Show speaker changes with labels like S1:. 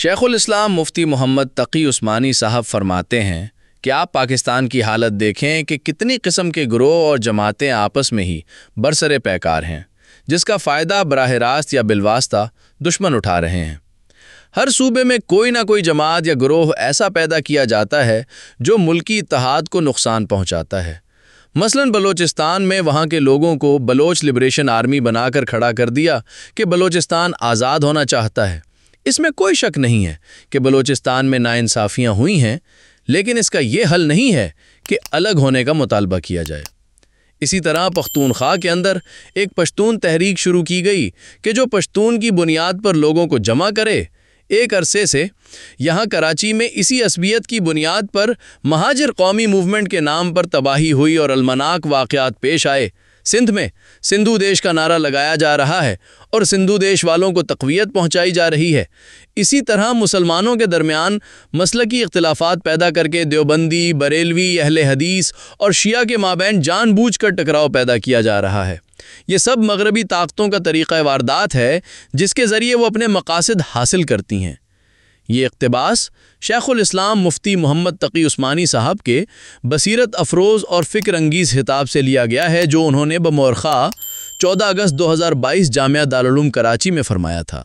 S1: شیخ الاسلام مفتی محمد تقی عثمانی صاحب فرماتے ہیں کہ آپ پاکستان کی حالت دیکھیں کہ کتنی قسم کے گروہ اور جماعتیں آپس میں ہی برسر پیکار ہیں، جس کا فائدہ براہ راست یا بالواسطہ دشمن اٹھا رہے ہیں۔ ہر صوبے میں کوئی نہ کوئی جماعت یا گروہ ایسا پیدا کیا جاتا ہے جو ملکی اتحاد کو نقصان پہنچاتا ہے۔ مثلاً بلوچستان میں وہاں کے لوگوں کو بلوچ لبریشن آرمی بنا کر کھڑا کر دیا کہ بلوچستان آزاد ہونا چاہتا ہے۔ اس میں کوئی شک نہیں ہے کہ بلوچستان میں ناانصافیاں ہوئی ہیں، لیکن اس کا یہ حل نہیں ہے کہ الگ ہونے کا مطالبہ کیا جائے۔ اسی طرح پختونخوا کے اندر ایک پشتون تحریک شروع کی گئی کہ جو پشتون کی بنیاد پر لوگوں کو جمع کرے۔ ایک عرصے سے یہاں کراچی میں اسی عصبیت کی بنیاد پر مہاجر قومی موومنٹ کے نام پر تباہی ہوئی اور المناک واقعات پیش آئے۔ سندھ میں سندھو دیش کا نعرہ لگایا جا رہا ہے اور سندھو دیش والوں کو تقویت پہنچائی جا رہی ہے۔ اسی طرح مسلمانوں کے درمیان مسلکی اختلافات پیدا کر کے دیوبندی، بریلوی، اہل حدیث اور شیعہ کے مابین جان بوجھ کر ٹکراؤ پیدا کیا جا رہا ہے۔ یہ سب مغربی طاقتوں کا طریقہ واردات ہے جس کے ذریعے وہ اپنے مقاصد حاصل کرتی ہیں۔ یہ اقتباس شیخ الاسلام مفتی محمد تقی عثمانی صاحب کے بصیرت افروز اور فکر انگیز خطاب سے لیا گیا ہے جو انہوں نے بمؤرخہ 14 اگست 2022 جامعہ دارالعلوم کراچی میں فرمایا تھا۔